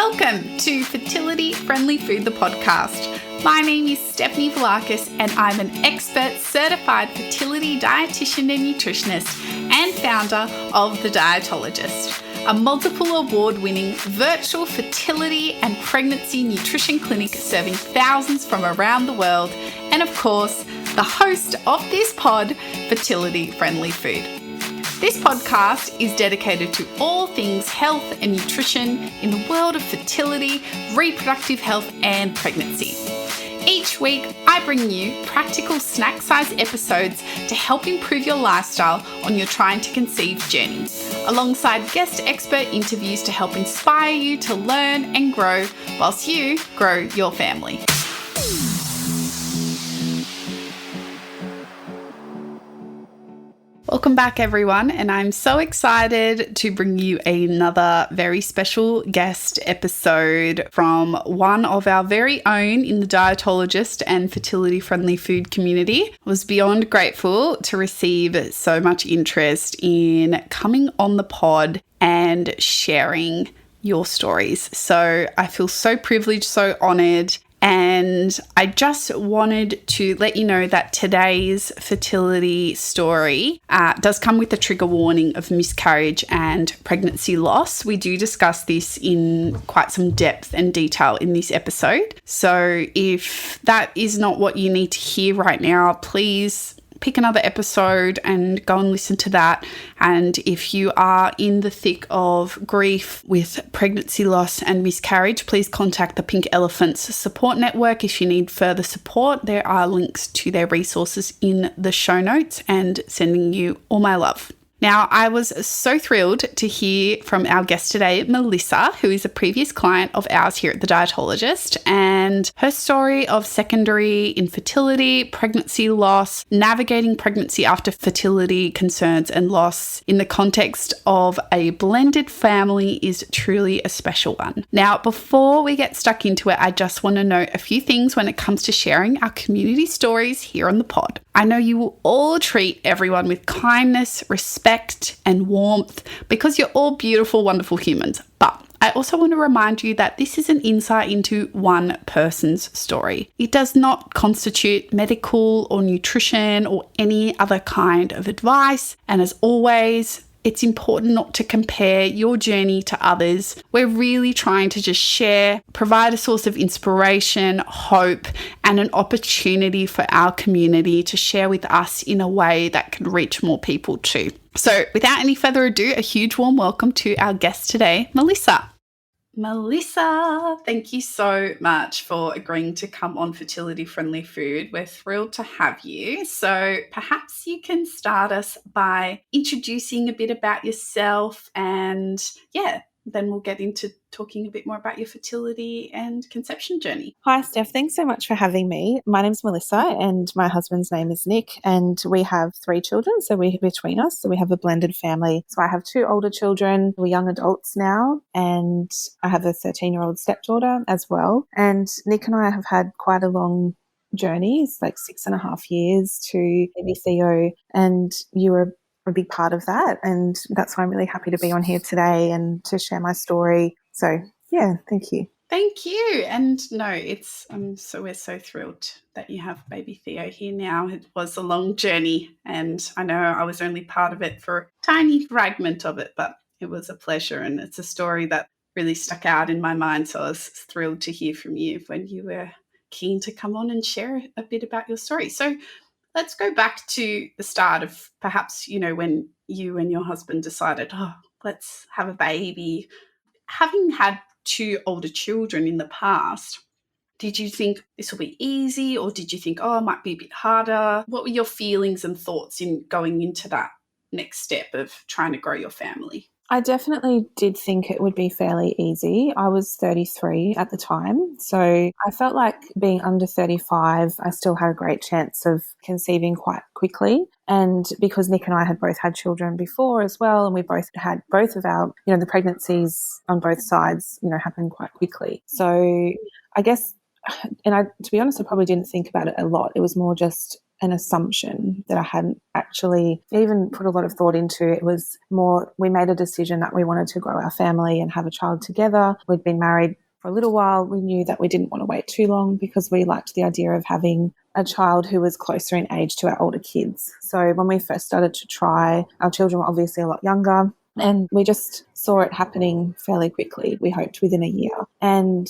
Welcome to Fertility Friendly Food, the podcast. My name is Stephanie Vlakis and I'm an expert certified fertility dietitian and nutritionist and founder of The Dietologist, a multiple award-winning virtual fertility and pregnancy nutrition clinic serving thousands from around the world, and of course, the host of this pod, Fertility Friendly Food. This podcast is dedicated to all things health and nutrition in the world of fertility, reproductive health, and pregnancy. Each week, I bring you practical snack-sized episodes to help improve your lifestyle on your trying to conceive journey, alongside guest expert interviews to help inspire you to learn and grow whilst you grow your family. Welcome back, everyone, and I'm so excited to bring you another very special guest episode from one of our very own in the Dietologist and Fertility Friendly Food community. I was beyond grateful to receive so much interest in coming on the pod and sharing your stories. So I feel so privileged, so honoured. And I just wanted to let you know that today's fertility story does come with a trigger warning of miscarriage and pregnancy loss. We do discuss this in quite some depth and detail in this episode. So if that is not what you need to hear right now, please pick another episode and go and listen to that. And if you are in the thick of grief with pregnancy loss and miscarriage, please contact the Pink Elephants Support Network if you need further support. There are links to their resources in the show notes, and sending you all my love. Now, I was so thrilled to hear from our guest today, Melissa, who is a previous client of ours here at The Dietologist, and her story of secondary infertility, pregnancy loss, navigating pregnancy after fertility concerns and loss in the context of a blended family is truly a special one. Now, before we get stuck into it, I just want to note a few things when it comes to sharing our community stories here on the pod. I know you will all treat everyone with kindness, respect, and warmth because you're all beautiful, wonderful humans. But I also want to remind you that this is an insight into one person's story. It does not constitute medical or nutrition or any other kind of advice. And as always, it's important not to compare your journey to others. We're really trying to just share, provide a source of inspiration, hope, and an opportunity for our community to share with us in a way that can reach more people too. So without any further ado, a huge warm welcome to our guest today, Melissa. Melissa, thank you so much for agreeing to come on Fertility Friendly Food. We're thrilled to have you. So perhaps you can start us by introducing a bit about yourself, and then we'll get into talking a bit more about your fertility and conception journey. Hi, Steph. Thanks so much for having me. My name's Melissa and my husband's name is Nick, and we have 3 children. So we're between us. So we have a blended family. So I have 2 older children. We're young adults now, and I have a 13-year-old stepdaughter as well. And Nick and I have had quite a long journey. It's like 6.5 years to ABCO, and you were a big part of that, and that's why I'm really happy to be on here today and to share my story. So thank you. Thank you. And no, we're so thrilled that you have baby Theo here now. It was a long journey, and I know I was only part of it for a tiny fragment of it, but it was a pleasure, and it's a story that really stuck out in my mind. So I was thrilled to hear from you when you were keen to come on and share a bit about your story. So let's go back to the start of perhaps, when you and your husband decided, let's have a baby. Having had 2 older children in the past, did you think this will be easy, or did you think, it might be a bit harder? What were your feelings and thoughts in going into that next step of trying to grow your family? I definitely did think it would be fairly easy. I was 33 at the time, so I felt like being under 35, I still had a great chance of conceiving quite quickly. And because Nick and I had both had children before as well, and we both had both of our, the pregnancies on both sides, happened quite quickly. So I guess, to be honest, I probably didn't think about it a lot. It was more just an assumption that I hadn't actually even put a lot of thought into. It was more, we made a decision that we wanted to grow our family and have a child together. We'd been married for a little while. We knew that we didn't want to wait too long because we liked the idea of having a child who was closer in age to our older kids. So when we first started to try, our children were obviously a lot younger, and we just saw it happening fairly quickly. We hoped within a year. And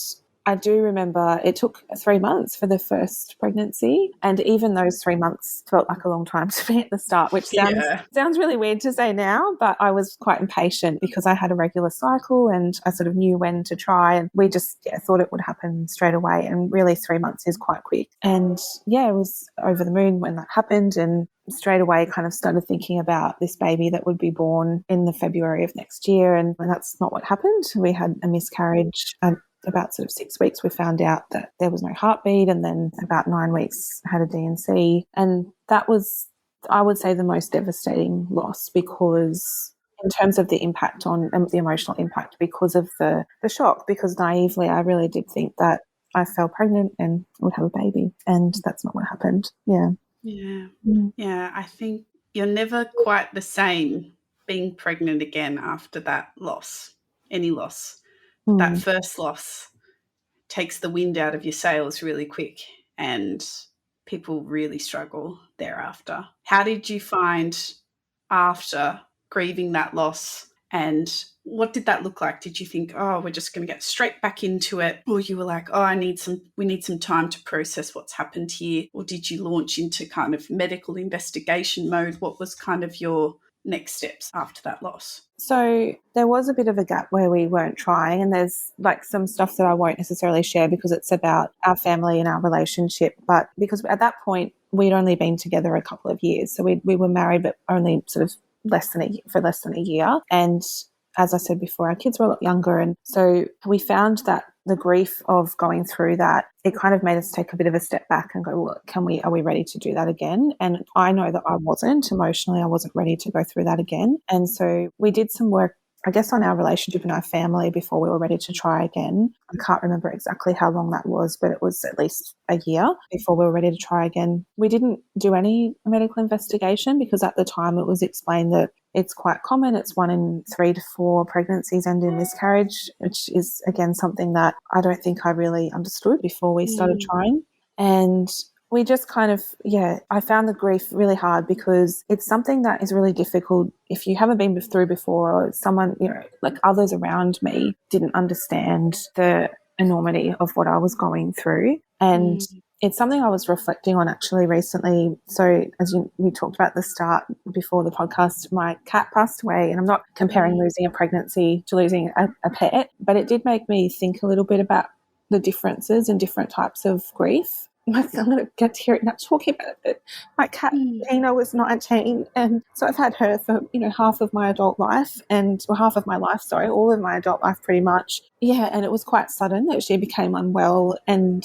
I do remember it took 3 months for the first pregnancy, and even those 3 months felt like a long time to me at the start, which sounds really weird to say now, but I was quite impatient because I had a regular cycle and I sort of knew when to try, and we just thought it would happen straight away, and really 3 months is quite quick. And I was over the moon when that happened, and straight away kind of started thinking about this baby that would be born in the February of next year, and that's not what happened. We had a miscarriage, and about sort of 6 weeks, we found out that there was no heartbeat, and then about 9 weeks had a D&C. And that was, I would say, the most devastating loss, because in terms of the impact on the emotional impact, because of the shock, because naively I really did think that I fell pregnant and would have a baby, and that's not what happened. Yeah, I think you're never quite the same being pregnant again after that loss, any loss. That first loss takes the wind out of your sails really quick, and people really struggle thereafter. How did you find after grieving that loss, and what did that look like? Did you think, oh, we're just going to get straight back into it? Or you were like, oh, we need some time to process what's happened here? Or did you launch into kind of medical investigation mode? What was kind of your next steps after that loss? So there was a bit of a gap where we weren't trying, and there's like some stuff that I won't necessarily share because it's about our family and our relationship. But because at that point we'd only been together a couple of years, so we were married, but only sort of less than a year. And as I said before, our kids were a lot younger, and so we found that the grief of going through that, it kind of made us take a bit of a step back and go, look, are we ready to do that again? And I know that I wasn't emotionally, I wasn't ready to go through that again. And so we did some work, I guess, on our relationship and our family before we were ready to try again. I can't remember exactly how long that was, but it was at least a year before we were ready to try again. We didn't do any medical investigation because at the time it was explained that it's quite common. It's 1 in 3 to 4 pregnancies end in miscarriage, which is, again, something that I don't think I really understood before we started trying. And we just kind of, I found the grief really hard because it's something that is really difficult if you haven't been through before, or someone, like others around me didn't understand the enormity of what I was going through. And it's something I was reflecting on actually recently. So as we talked about at the start before the podcast, my cat passed away, and I'm not comparing losing a pregnancy to losing a pet, but it did make me think a little bit about the differences in different types of grief. I'm going to get to hear it now talking about it, but my cat, Tina, was 19, and so I've had her for, half of my adult life, half of my life, all of my adult life pretty much. Yeah, and it was quite sudden that she became unwell, and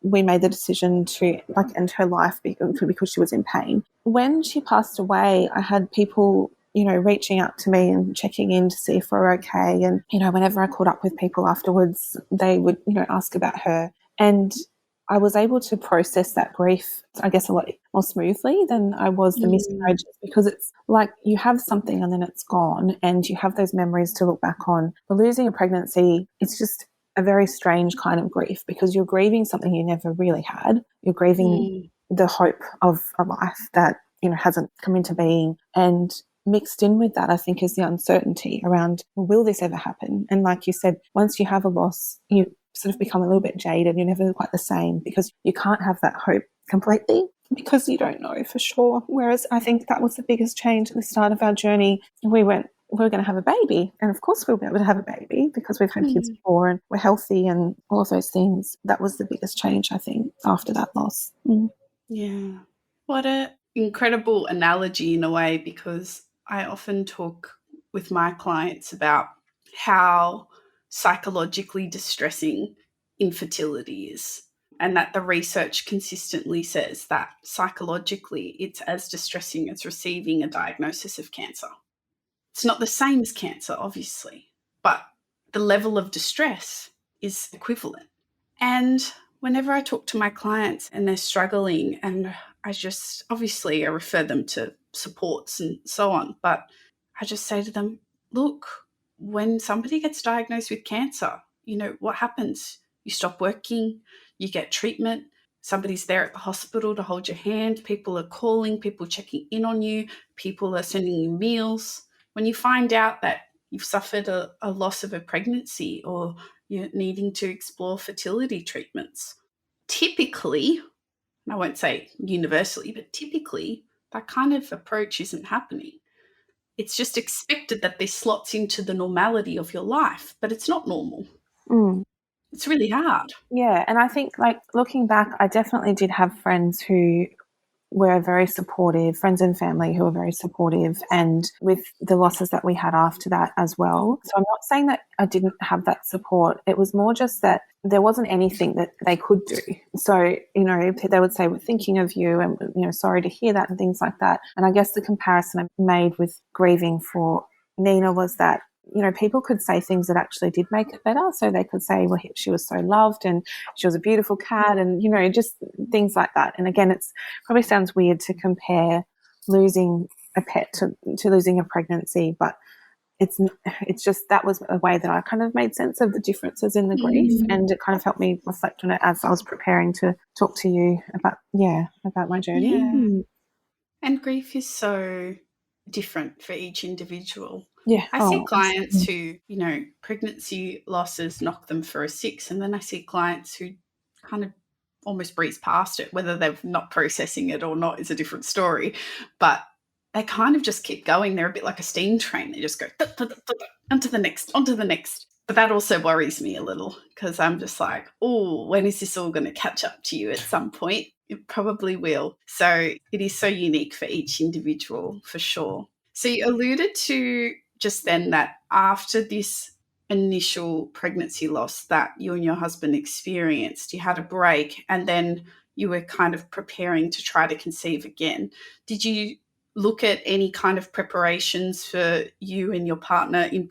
we made the decision to end her life because she was in pain. When she passed away, I had people, reaching out to me and checking in to see if we're okay. And, whenever I caught up with people afterwards, they would, ask about her. And I was able to process that grief, I guess, a lot more smoothly than I was the miscarriages, because it's like you have something and then it's gone, and you have those memories to look back on. But losing a pregnancy, it's just a very strange kind of grief, because you're grieving something you never really had. You're grieving the hope of a life that, hasn't come into being. And mixed in with that, I think, is the uncertainty around, well, will this ever happen? And like you said, once you have a loss, you sort of become a little bit jaded. You're never quite the same because you can't have that hope completely because you don't know for sure. Whereas I think that was the biggest change at the start of our journey. We're going to have a baby, and of course we'll be able to have a baby because we've had kids before and we're healthy and all of those things. That was the biggest change, I think, after that loss. Yeah. What an incredible analogy in a way, because I often talk with my clients about how psychologically distressing infertility is, and that the research consistently says that psychologically it's as distressing as receiving a diagnosis of cancer. It's not the same as cancer, obviously, but the level of distress is equivalent. And whenever I talk to my clients and they're struggling, and I just, obviously I refer them to supports and so on, but I just say to them, look, when somebody gets diagnosed with cancer, what happens? You stop working, you get treatment, somebody's there at the hospital to hold your hand, people are calling, people checking in on you, people are sending you meals. When you find out that you've suffered a loss of a pregnancy or you're needing to explore fertility treatments, typically, and I won't say universally, but typically that kind of approach isn't happening. It's just expected that this slots into the normality of your life, but it's not normal. Mm. It's really hard. Yeah, and I think, like, looking back, I definitely did have friends who were very supportive, friends and family who were very supportive, and with the losses that we had after that as well. So I'm not saying that I didn't have that support. It was more just that there wasn't anything that they could do. So, they would say, we're thinking of you and, sorry to hear that and things like that. And I guess the comparison I made with grieving for Nina was that, people could say things that actually did make it better. So they could say, well, she was so loved and she was a beautiful cat and, just things like that. And again, it's probably sounds weird to compare losing a pet to losing a pregnancy, but it's just that was a way that I kind of made sense of the differences in the grief, and it kind of helped me reflect on it as I was preparing to talk to you about my journey. Yeah. And grief is so different for each individual. Yeah. I see clients who, pregnancy losses knock them for a six, and then I see clients who kind of almost breeze past it. Whether they're not processing it or not is a different story, but they kind of just keep going. They're a bit like a steam train. They just go onto the next, onto the next. But that also worries me a little because I'm just like, oh, when is this all going to catch up to you at some point? It probably will. So it is so unique for each individual, for sure. So you alluded to just then that after this initial pregnancy loss that you and your husband experienced, you had a break and then you were kind of preparing to try to conceive again. Did you look at any kind of preparations for you and your partner in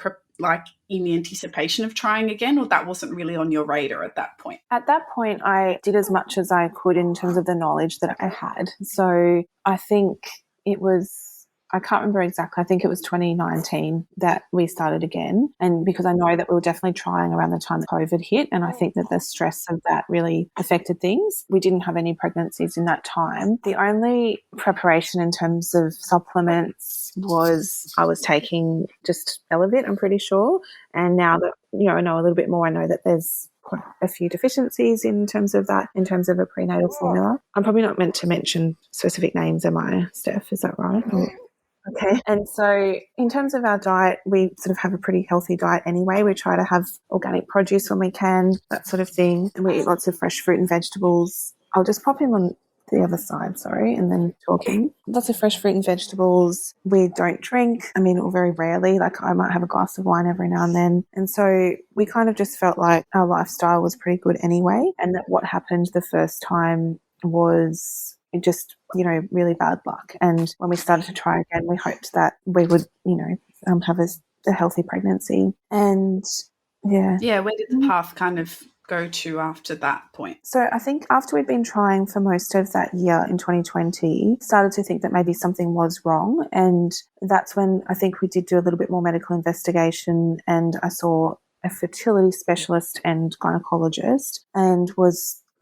anticipation of trying again, or that wasn't really on your radar at that point? At that point, I did as much as I could in terms of the knowledge that I had. So I think it was, I can't remember exactly, I think it was 2019 that we started again. And because I know that we were definitely trying around the time that COVID hit, and I think that the stress of that really affected things. We didn't have any pregnancies in that time. The only preparation in terms of supplements was I was taking just Elevit, I'm pretty sure. And now that, I know a little bit more, I know that there's quite a few deficiencies in terms of that, in terms of a prenatal formula. I'm probably not meant to mention specific names, am I, Steph? Is that right? Okay. And so in terms of our diet, we sort of have a pretty healthy diet anyway. We try to have organic produce when we can, that sort of thing. And we eat lots of fresh fruit and vegetables. I'll just pop him on the other side, sorry, and then talking. Lots of fresh fruit and vegetables. We don't drink. I mean, or very rarely. Like, I might have a glass of wine every now and then. And so we kind of just felt like our lifestyle was pretty good anyway. And that what happened the first time was just, really bad luck. And when we started to try again, we hoped that we would, have a healthy pregnancy. And yeah. Yeah, where did the path kind of go to after that point? So I think after we'd been trying for most of that year in 2020, started to think that maybe something was wrong. And that's when I think we did do a little bit more medical investigation, and I saw a fertility specialist and gynecologist, and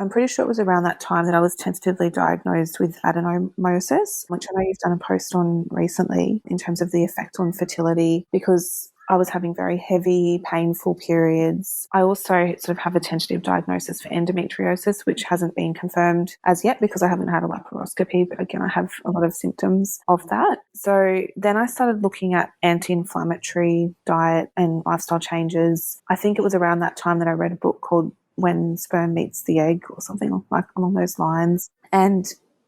I'm pretty sure it was around that time that I was tentatively diagnosed with adenomyosis, which I know you've done a post on recently in terms of the effect on fertility, because I was having very heavy, painful periods. I also sort of have a tentative diagnosis for endometriosis, which hasn't been confirmed as yet because I haven't had a laparoscopy. But again, I have a lot of symptoms of that. So then I started looking at anti-inflammatory diet and lifestyle changes. I think it was around that time that I read a book called When Sperm Meets the Egg, or something like along those lines. And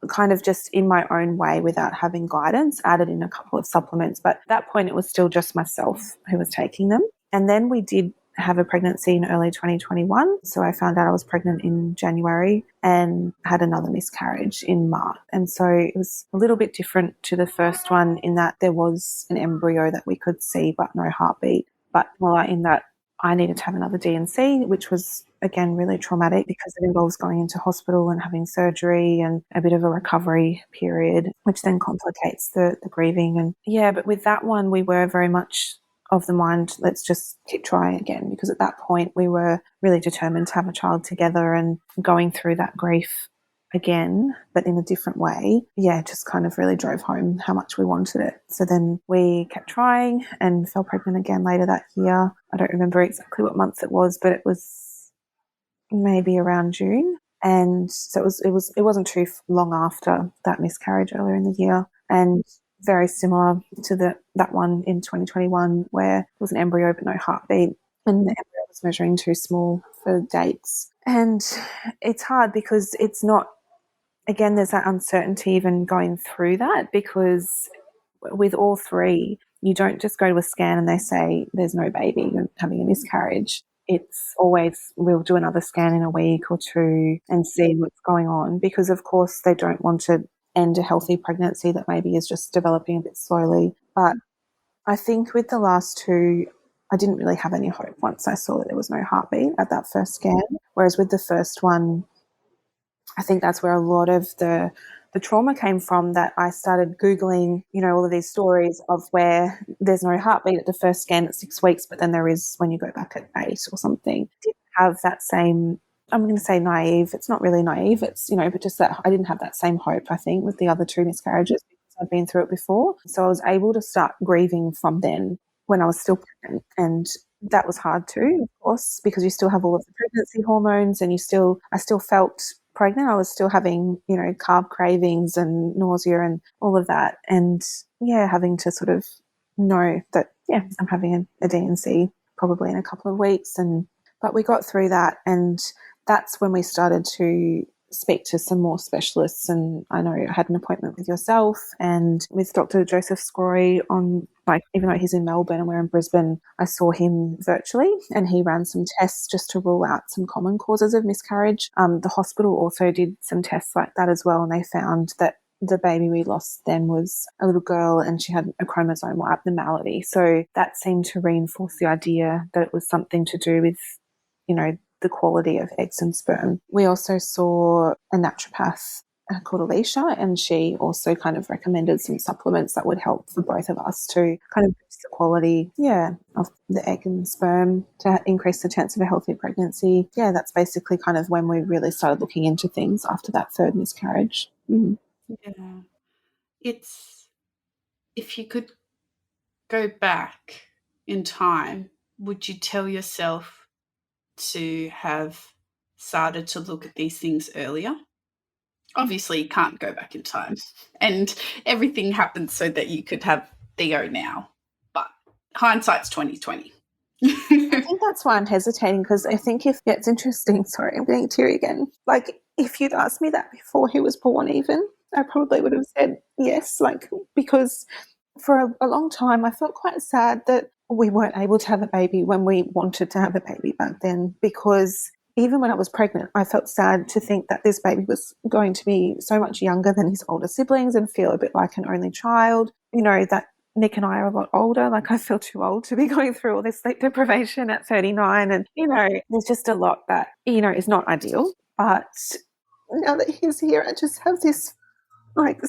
kind of just in my own way, without having guidance, added in a couple of supplements. But at that point, it was still just myself who was taking them. And then we did have a pregnancy in early 2021. So I found out I was pregnant in January and had another miscarriage in March. And so it was a little bit different to the first one in that there was an embryo that we could see, but no heartbeat. But more in that I needed to have another D&C, which was again, really traumatic because it involves going into hospital and having surgery and a bit of a recovery period, which then complicates the grieving. And yeah, but with that one, we were very much of the mind, let's just keep trying again, because at that point we were really determined to have a child together, and going through that grief again, but in a different way, yeah, just kind of really drove home how much we wanted it. So then we kept trying and fell pregnant again later that year. I don't remember exactly what month it was, but it was maybe around June. And so it wasn't too long after that miscarriage earlier in the year. And very similar to that one in 2021, where it was an embryo but no heartbeat, and the embryo was measuring too small for dates. And it's hard because it's not, again, there's that uncertainty even going through that, because with all three, you don't just go to a scan and they say there's no baby, you're having a miscarriage. It's always, we'll do another scan in a week or two and see what's going on, because of course they don't want to end a healthy pregnancy that maybe is just developing a bit slowly. But I think with the last two, I didn't really have any hope once I saw that there was no heartbeat at that first scan. Whereas with the first one, I think that's where a lot of the trauma came from, that I started Googling, all of these stories of where there's no heartbeat at the first scan at 6 weeks, but then there is when you go back at 8 or something. Didn't have that same, I'm going to say naive. It's not really naive. It's, but just that I didn't have that same hope, I think, with the other two miscarriages, because I've been through it before. So I was able to start grieving from then when I was still pregnant. And that was hard too, of course, because you still have all of the pregnancy hormones, and I still felt pregnant. I was still having, carb cravings and nausea and all of that. And yeah, having to sort of know that, yeah, I'm having a D&C probably in a couple of weeks. But we got through that, and that's when we started to speak to some more specialists. And I know I had an appointment with yourself and with Dr. Joseph Scroy on, even though he's in Melbourne and we're in Brisbane, I saw him virtually, and he ran some tests just to rule out some common causes of miscarriage. The hospital also did some tests like that as well, and they found that the baby we lost then was a little girl, and she had a chromosomal abnormality. So that seemed to reinforce the idea that it was something to do with, the quality of eggs and sperm. We also saw a naturopath called Alicia, and she also kind of recommended some supplements that would help for both of us to kind of boost the quality, of the egg and sperm to increase the chance of a healthy pregnancy. Yeah, that's basically kind of when we really started looking into things after that third miscarriage. Mm. Yeah. It's, if you could go back in time, would you tell yourself to have started to look at these things earlier? Obviously, you can't go back in time, and everything happened so that you could have Theo now. But hindsight's 2020. I think that's why I'm hesitating, because I think it's interesting. Sorry, I'm getting teary again. If you'd asked me that before he was born, even, I probably would have said yes, because for a long time I felt quite sad that we weren't able to have a baby when we wanted to have a baby back then, because even when I was pregnant, I felt sad to think that this baby was going to be so much younger than his older siblings and feel a bit like an only child. That Nick and I are a lot older. I feel too old to be going through all this sleep deprivation at 39. And, there's just a lot that, is not ideal. But now that he's here, I just have this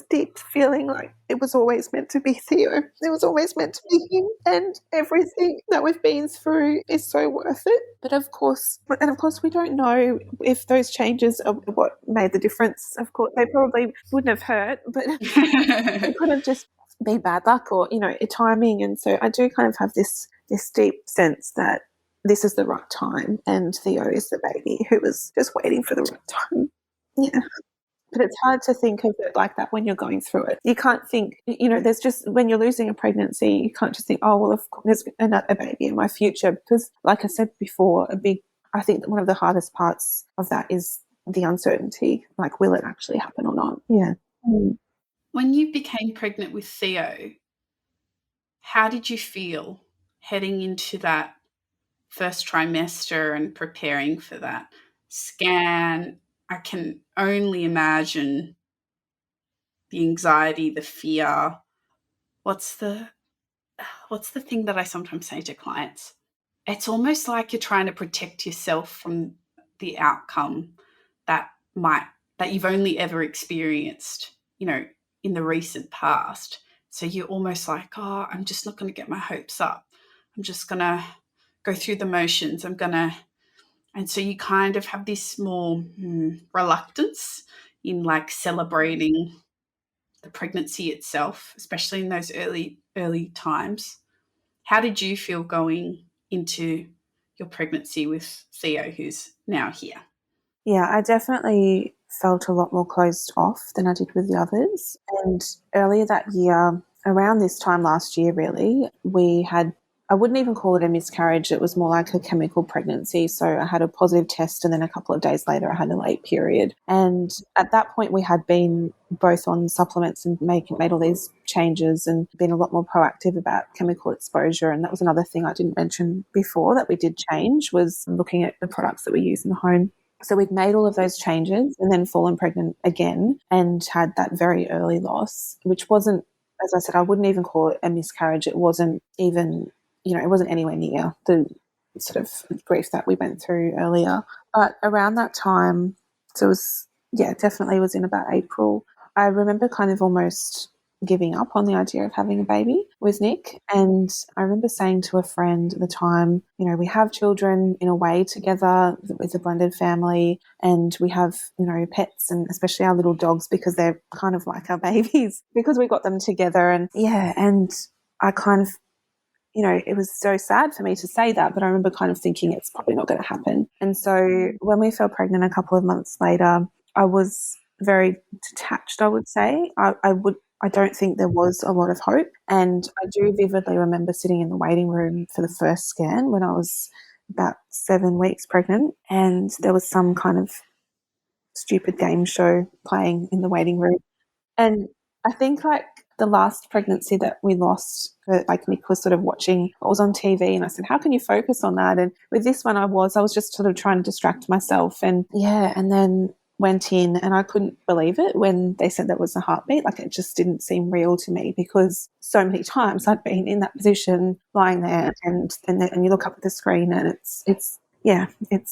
deep feeling like it was always meant to be Theo. It was always meant to be him, and everything that we've been through is so worth it. But of course, we don't know if those changes are what made the difference. Of course, they probably wouldn't have hurt, but it could have just been bad luck or, timing. And so I do kind of have this deep sense that this is the right time, and Theo is the baby who was just waiting for the right time. Yeah. But it's hard to think of it like that when you're going through it. You can't think, there's just, when you're losing a pregnancy, you can't just think, oh, well, of course, there's another baby in my future. Because like I said before, I think that one of the hardest parts of that is the uncertainty. Will it actually happen or not? Yeah. Mm. When you became pregnant with Theo, how did you feel heading into that first trimester and preparing for that scan? I can only imagine the anxiety, the fear. What's the thing that I sometimes say to clients? It's almost like you're trying to protect yourself from the outcome that you've only ever experienced, in the recent past. So you're almost like, oh, I'm just not going to get my hopes up. I'm just going to go through the motions. And so you kind of have this small reluctance in like celebrating the pregnancy itself, especially in those early times. How did you feel going into your pregnancy with Theo, who's now here? Yeah, I definitely felt a lot more closed off than I did with the others. And earlier that year, around this time last year, really, we had, I wouldn't even call it a miscarriage. It was more like a chemical pregnancy. So I had a positive test, and then a couple of days later, I had a late period. And at that point, we had been both on supplements and made all these changes and been a lot more proactive about chemical exposure. And that was another thing I didn't mention before that we did change, was looking at the products that we use in the home. So we'd made all of those changes and then fallen pregnant again and had that very early loss, which wasn't, as I said, I wouldn't even call it a miscarriage. It wasn't even, it wasn't anywhere near the sort of grief that we went through earlier. But around that time, so it was, definitely was in about April, I remember kind of almost giving up on the idea of having a baby with Nick. And I remember saying to a friend at the time, we have children in a way together with a blended family, and we have, pets, and especially our little dogs, because they're kind of like our babies because we got them together. And and I kind of, it was so sad for me to say that, but I remember kind of thinking it's probably not going to happen. And so when we fell pregnant a couple of months later, I was very detached, I would say. I don't think there was a lot of hope. And I do vividly remember sitting in the waiting room for the first scan when I was about 7 weeks pregnant, and there was some kind of stupid game show playing in the waiting room. And I think like the last pregnancy that we lost, like Nick was sort of watching what was on TV, and I said, how can you focus on that? And with this one, I was just sort of trying to distract myself. And and then went in, and I couldn't believe it when they said that was a heartbeat. Like, it just didn't seem real to me, because so many times I'd been in that position, lying there, and you look up at the screen and it's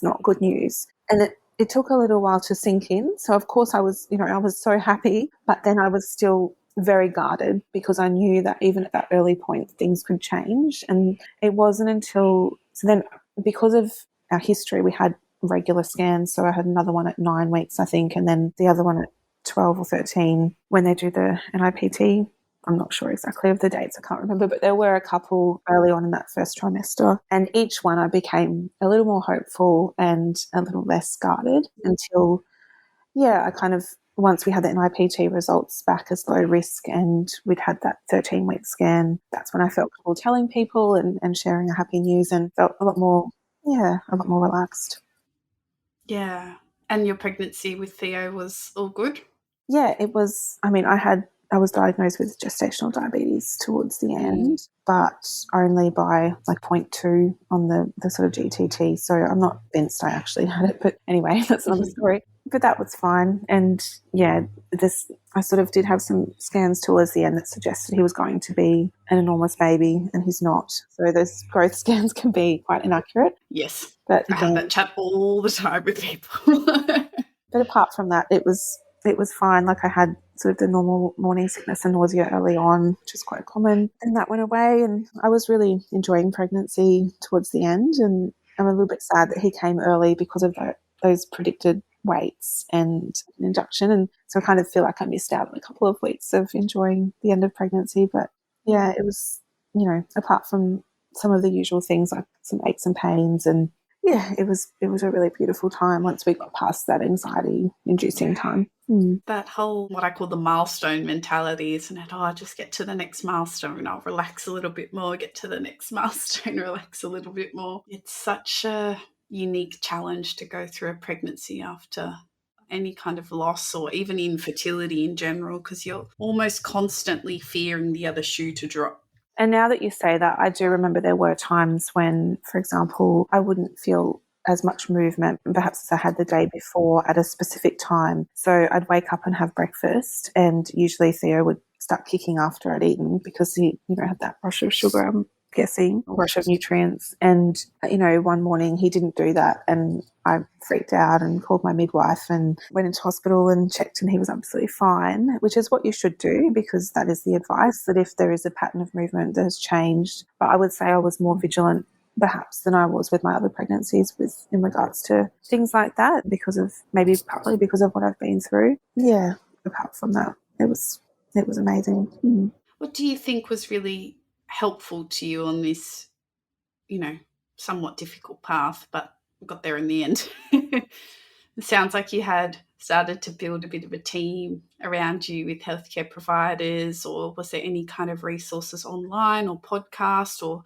not good news. And it took a little while to sink in. So of course I was so happy, but then I was still very guarded, because I knew that even at that early point things could change. And it wasn't until, so then, because of our history, we had regular scans. So I had another one at 9 weeks, I think, and then the other one at 12 or 13 when they do the NIPT. I'm not sure exactly of the dates, I can't remember, but there were a couple early on in that first trimester. And each one I became a little more hopeful and a little less guarded until, I kind of, once we had the NIPT results back as low risk and we'd had that 13-week scan, that's when I felt comfortable telling people and sharing the happy news, and felt a lot more relaxed. Yeah. And your pregnancy with Theo was all good? Yeah, it was. I mean, I was diagnosed with gestational diabetes towards the end, but only by like 0.2 on the sort of GTT. So I'm not convinced I actually had it, but anyway, that's another story. But that was fine. And I sort of did have some scans towards the end that suggested he was going to be an enormous baby, and he's not. So those growth scans can be quite inaccurate. Yes. But I have that chat all the time with people. But apart from that, it was fine. Like, I had sort of the normal morning sickness and nausea early on, which is quite common, and that went away. And I was really enjoying pregnancy towards the end. And I'm a little bit sad that he came early because of those predicted weights and induction. And so I kind of feel like I missed out on a couple of weeks of enjoying the end of pregnancy. But it was, apart from some of the usual things like some aches and pains, and it was a really beautiful time once we got past that anxiety-inducing time. That whole, what I call the milestone mentality, isn't it? Oh, I'll just get to the next milestone, I'll relax a little bit more, get to the next milestone, relax a little bit more. It's such a unique challenge to go through a pregnancy after any kind of loss, or even infertility in general, because you're almost constantly fearing the other shoe to drop. And now that you say that, I do remember there were times when, for example, I wouldn't feel as much movement, perhaps as I had the day before at a specific time. So I'd wake up and have breakfast, and usually Theo would start kicking after I'd eaten, because he, had that rush of sugar. I'm guessing, a rush of nutrients. And, one morning he didn't do that. And I freaked out and called my midwife and went into hospital and checked, and he was absolutely fine, which is what you should do, because that is the advice, that if there is a pattern of movement that has changed. But I would say I was more vigilant perhaps than I was with my other pregnancies in regards to things like that, because of partly because of what I've been through. Yeah. Apart from that, it was amazing. Mm. What do you think was really helpful to you on this, somewhat difficult path, but we got there in the end? It sounds like you had started to build a bit of a team around you with healthcare providers, or was there any kind of resources online or podcast, or,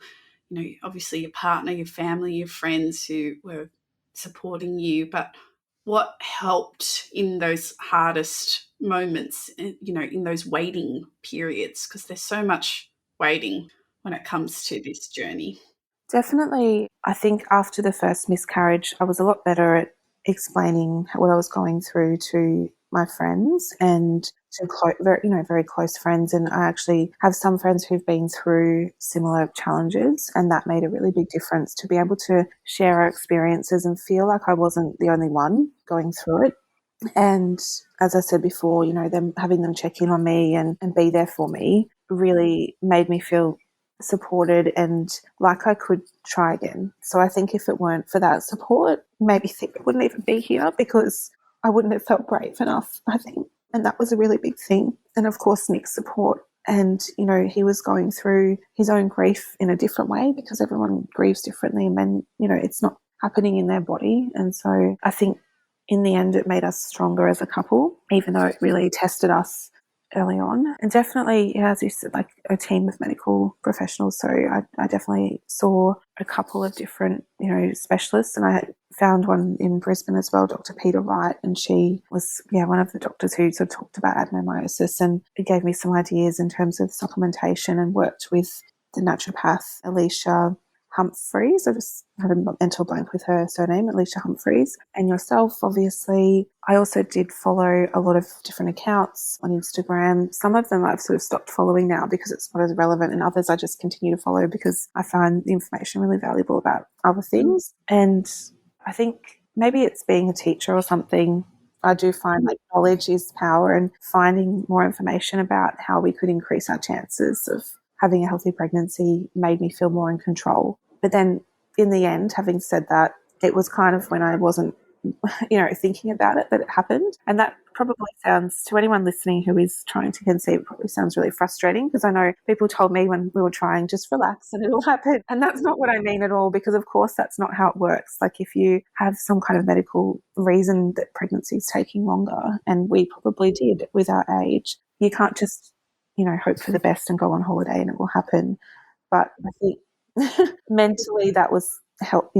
obviously your partner, your family, your friends who were supporting you, but what helped in those hardest moments, in those waiting periods? Because there's so much waiting when it comes to this journey. Definitely, I think after the first miscarriage, I was a lot better at explaining what I was going through to my friends and to very close friends. And I actually have some friends who've been through similar challenges, and that made a really big difference, to be able to share our experiences and feel like I wasn't the only one going through it. And as I said before, having them check in on me and be there for me really made me feel supported and like I could try again. So I think if it weren't for that support, maybe I wouldn't even be here, because I wouldn't have felt brave enough, I think. And that was a really big thing. And of course, Nick's support. And, he was going through his own grief in a different way, because everyone grieves differently, and then, it's not happening in their body. And so I think in the end, it made us stronger as a couple, even though it really tested us early on. And definitely, as you said, like a team of medical professionals. So I definitely saw a couple of different, specialists, and I had found one in Brisbane as well, Dr. Peter Wright, and she was, one of the doctors who sort of talked about adenomyosis, and it gave me some ideas in terms of supplementation, and worked with the naturopath, Alicia Humphreys. I just had a mental blank with her surname, Alicia Humphreys. And yourself, obviously. I also did follow a lot of different accounts on Instagram. Some of them I've sort of stopped following now because it's not as relevant, and others I just continue to follow because I find the information really valuable about other things. And I think maybe it's being a teacher or something. I do find like knowledge is power, and finding more information about how we could increase our chances of having a healthy pregnancy made me feel more in control. But then in the end, having said that, it was kind of when I wasn't, thinking about it, that it happened. And that probably sounds, to anyone listening who is trying to conceive, probably sounds really frustrating, because I know people told me when we were trying, just relax and it'll happen. And that's not what I mean at all, because of course that's not how it works. Like if you have some kind of medical reason that pregnancy is taking longer, and we probably did with our age, you can't just hope for the best and go on holiday and it will happen. But I think mentally that was help,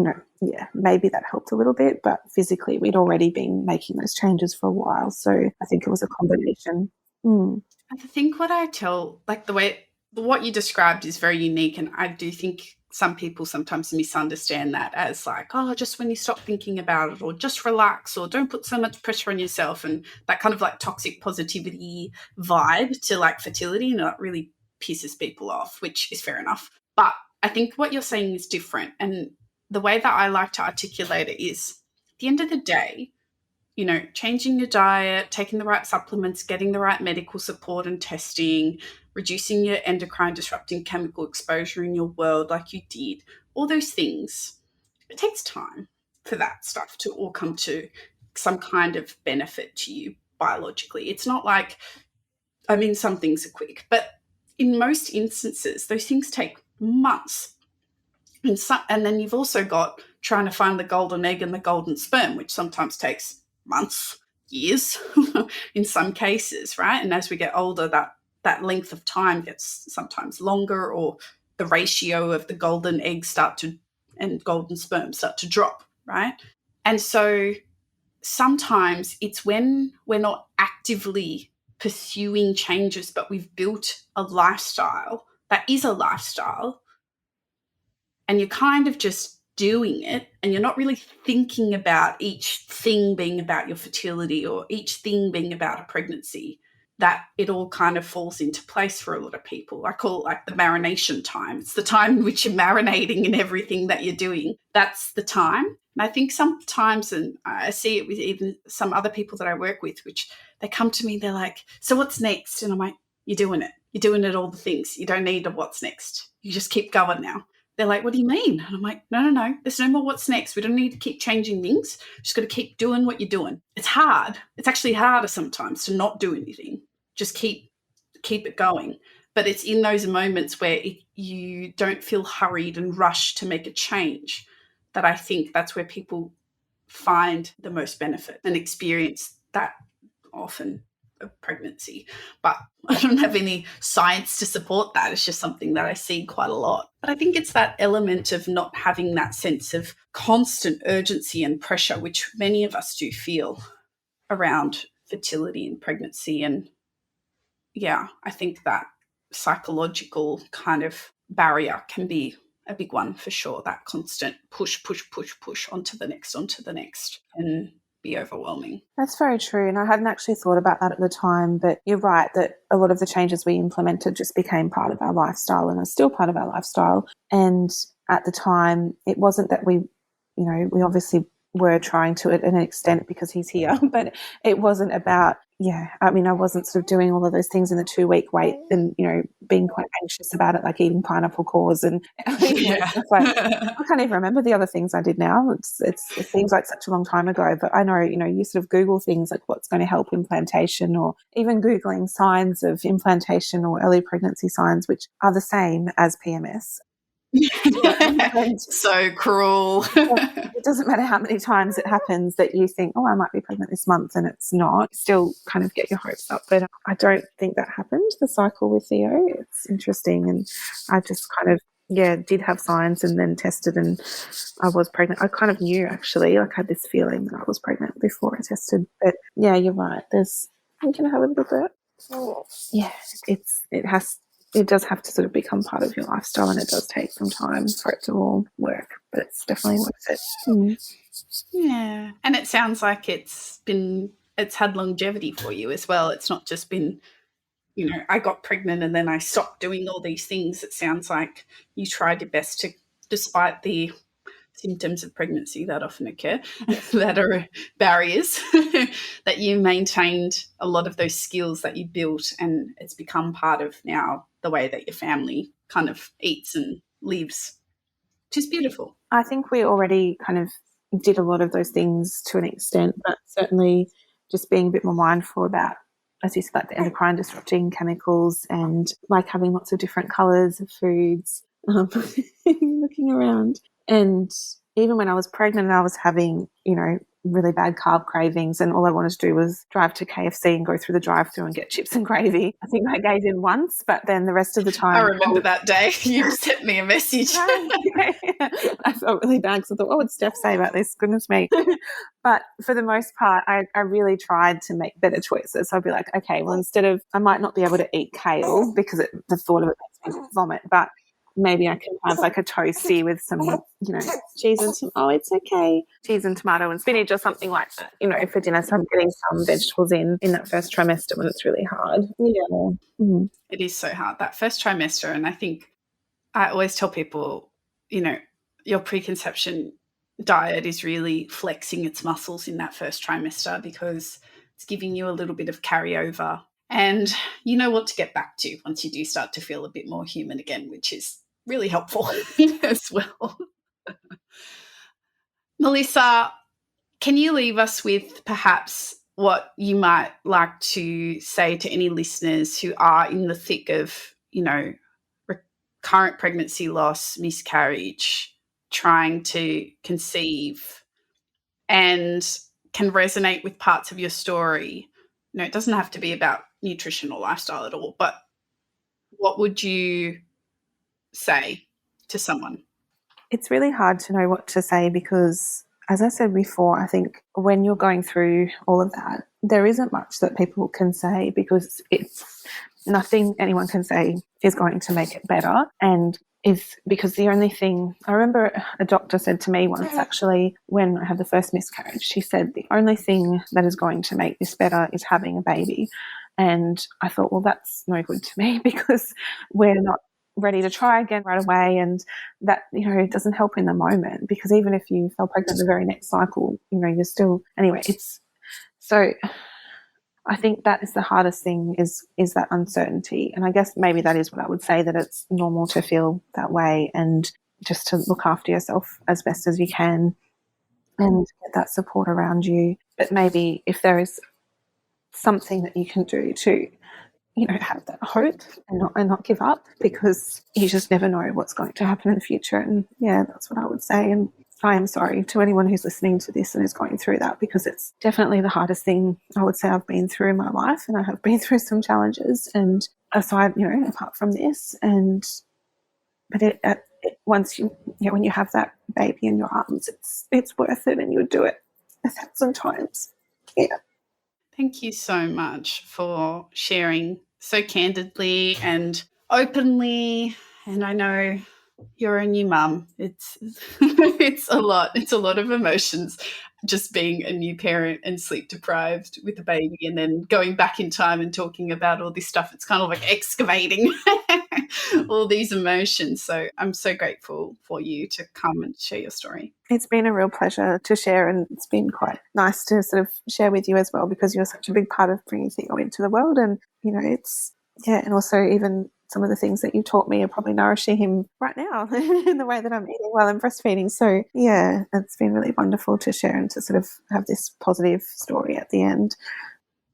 maybe that helped a little bit, but physically we'd already been making those changes for a while. So I think it was a combination. I think what I tell, like what you described is very unique. And I do think some people sometimes misunderstand that as like, oh, just when you stop thinking about it, or just relax, or don't put so much pressure on yourself, and that kind of like toxic positivity vibe to like fertility, and that really pisses people off, which is fair enough. But I think what you're saying is different. And the way that I like to articulate it is, at the end of the day, changing your diet, taking the right supplements, getting the right medical support and testing, reducing your endocrine disrupting chemical exposure in your world like you did, all those things, it takes time for that stuff to all come to some kind of benefit to you biologically. It's not like, some things are quick, but in most instances, those things take months. And then you've also got trying to find the golden egg and the golden sperm, which sometimes takes months, years, in some cases, right? And as we get older, that length of time gets sometimes longer, or the ratio of the golden eggs and golden sperm start to drop, right? And so sometimes it's when we're not actively pursuing changes, but we've built a lifestyle that is a lifestyle, and you're kind of just doing it, and you're not really thinking about each thing being about your fertility, or each thing being about a pregnancy. that it all kind of falls into place for a lot of people. I call it like the marination time. It's the time in which you're marinating in everything that you're doing. That's the time. And I think sometimes, and I see it with even some other people that I work with, which they come to me, they're like, so what's next? And I'm like, you're doing it. You're doing it all the things. You don't need a what's next. You just keep going now. They're like, what do you mean? And I'm like, no. There's no more what's next. We don't need to keep changing things. Just got to keep doing what you're doing. It's hard. It's actually harder sometimes to not do anything. Just keep it going. But it's in those moments where you don't feel hurried and rushed to make a change that I think that's where people find the most benefit and experience that often of pregnancy. But I don't have any science to support that. It's just something that I see quite a lot. But I think it's that element of not having that sense of constant urgency and pressure, which many of us do feel around fertility and pregnancy. And yeah, I think that psychological kind of barrier can be a big one for sure. That constant push onto the next can be overwhelming. That's very true. And I hadn't actually thought about that at the time, but you're right that a lot of the changes we implemented just became part of our lifestyle and are still part of our lifestyle. And at the time, it wasn't that we obviously were trying to an extent because he's here, but it wasn't about, I wasn't sort of doing all of those things in the 2-week wait and, being quite anxious about it, like eating pineapple cores and stuff like, I can't even remember the other things I did now. It seems like such a long time ago, but I know, you sort of Google things like what's going to help implantation, or even Googling signs of implantation or early pregnancy signs, which are the same as PMS. So cruel. It doesn't matter how many times it happens that you think, I might be pregnant this month, and it's not. Still kind of get your hopes up. But I don't think that happened, the cycle with Theo. It's interesting. And I just kind of, did have signs and then tested and I was pregnant. I kind of knew actually, like I had this feeling that I was pregnant before I tested. But yeah, you're right. I'm going to have a little bit. Yeah, it does have to sort of become part of your lifestyle, and it does take some time for it to all work, but it's definitely worth it. Yeah. And it sounds like it's had longevity for you as well. It's not just been, I got pregnant and then I stopped doing all these things. It sounds like you tried your best to, despite the symptoms of pregnancy that often occur, that are barriers, that you maintained a lot of those skills that you built, and it's become part of now the way that your family kind of eats and lives, which is beautiful. I think we already kind of did a lot of those things to an extent, but certainly just being a bit more mindful about, as you said, like the endocrine disrupting chemicals and like having lots of different colours of foods, looking around. And even when I was pregnant, I was having, really bad carb cravings, and all I wanted to do was drive to KFC and go through the drive-through and get chips and gravy. I think I gave in once, but then the rest of the time... I remember that day. You sent me a message. I felt really bad because I thought, what would Steph say about this? Goodness me. But for the most part, I really tried to make better choices. So I'd be like, okay, well, instead of... I might not be able to eat kale because the thought of it makes me vomit, but maybe I can have like a toasty with some, cheese and some, it's okay, cheese and tomato and spinach or something like that, for dinner. So I'm getting some vegetables in that first trimester when it's really hard. Yeah. Mm-hmm. It is so hard, that first trimester. And I think I always tell people, your preconception diet is really flexing its muscles in that first trimester because it's giving you a little bit of carryover. And you know what to get back to once you do start to feel a bit more human again, which is really helpful as well. Melissa, can you leave us with perhaps what you might like to say to any listeners who are in the thick of, recurrent pregnancy loss, miscarriage, trying to conceive, and can resonate with parts of your story? It doesn't have to be about nutrition or lifestyle at all, but what would you say to someone? It's really hard to know what to say because, as I said before, I think when you're going through all of that, there isn't much that people can say because it's nothing anyone can say is going to make it better. And because the only thing, I remember a doctor said to me once actually when I had the first miscarriage, she said the only thing that is going to make this better is having a baby. And I thought, well, that's no good to me because we're not ready to try again right away. And that, it doesn't help in the moment, because even if you fell pregnant the very next cycle, you're still, anyway, so I think that is the hardest thing is that uncertainty. And I guess maybe that is what I would say, that it's normal to feel that way, and just to look after yourself as best as you can and get that support around you. But maybe if there is something that you can do to, have that hope and not give up, because you just never know what's going to happen in the future. And yeah, that's what I would say. And I am sorry to anyone who's listening to this and is going through that, because it's definitely the hardest thing I would say I've been through in my life. And I have been through some challenges, and aside, apart from this, but once when you have that baby in your arms, it's worth it, and you'll do it 1,000 times. Yeah. Thank you so much for sharing so candidly and openly. And I know you're a new mum. It's it's a lot. It's a lot of emotions, just being a new parent and sleep deprived with a baby, and then going back in time and talking about all this stuff. It's kind of like excavating all these emotions. So I'm so grateful for you to come and share your story. It's been a real pleasure to share, and it's been quite nice to sort of share with you as well, because you're such a big part of bringing Theo into the world. And, and also even some of the things that you taught me are probably nourishing him right now in the way that I'm eating while I'm breastfeeding. So, yeah, it's been really wonderful to share and to sort of have this positive story at the end.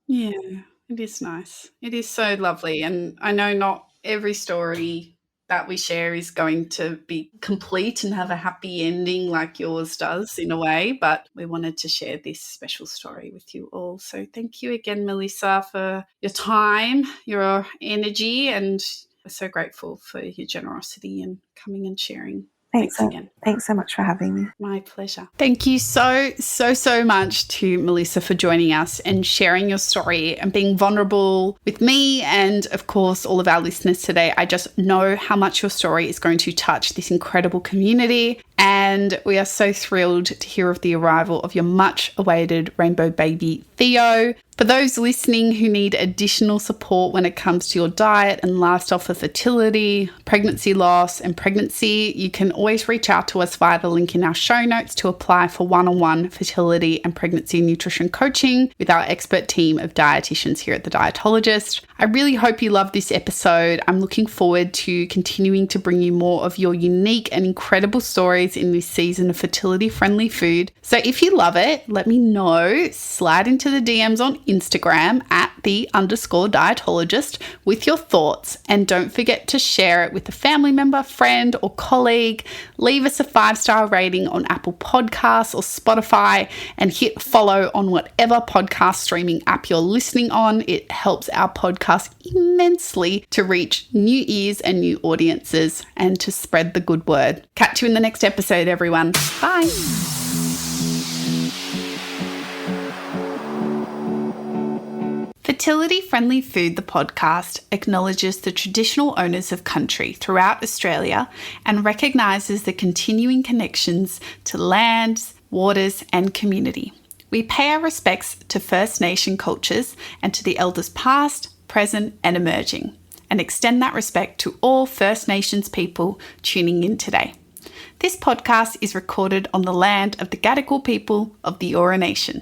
Yeah, it is nice. It is so lovely. And I know not every story that we share is going to be complete and have a happy ending like yours does in a way, but we wanted to share this special story with you all. So thank you again, Melissa, for your time, your energy, and we're so grateful for your generosity and coming and sharing. Thanks again. Thanks so much for having me. My pleasure. Thank you so much to Melissa for joining us and sharing your story and being vulnerable with me and, of course, all of our listeners today. I just know how much your story is going to touch this incredible community, and we are so thrilled to hear of the arrival of your much-awaited rainbow baby, Theo. For those listening who need additional support when it comes to your diet and lifestyle for fertility, pregnancy loss, and pregnancy, you can always reach out to us via the link in our show notes to apply for one-on-one fertility and pregnancy nutrition coaching with our expert team of dietitians here at The Dietologist. I really hope you loved this episode. I'm looking forward to continuing to bring you more of your unique and incredible stories in this season of Fertility Friendly Food. So if you love it, let me know. Slide into the DMs on Instagram at @the_dietologist with your thoughts, and don't forget to share it with a family member, friend, or colleague. Leave us a 5-star rating on Apple Podcasts or Spotify, and hit follow on whatever podcast streaming app you're listening on. It helps our podcast immensely to reach new ears and new audiences and to spread the good word. Catch you in the next episode, everyone. Bye. Fertility Friendly Food, the podcast, acknowledges the traditional owners of country throughout Australia and recognises the continuing connections to lands, waters and community. We pay our respects to First Nation cultures and to the elders past, present and emerging, and extend that respect to all First Nations people tuning in today. This podcast is recorded on the land of the Gadigal people of the Eora Nation.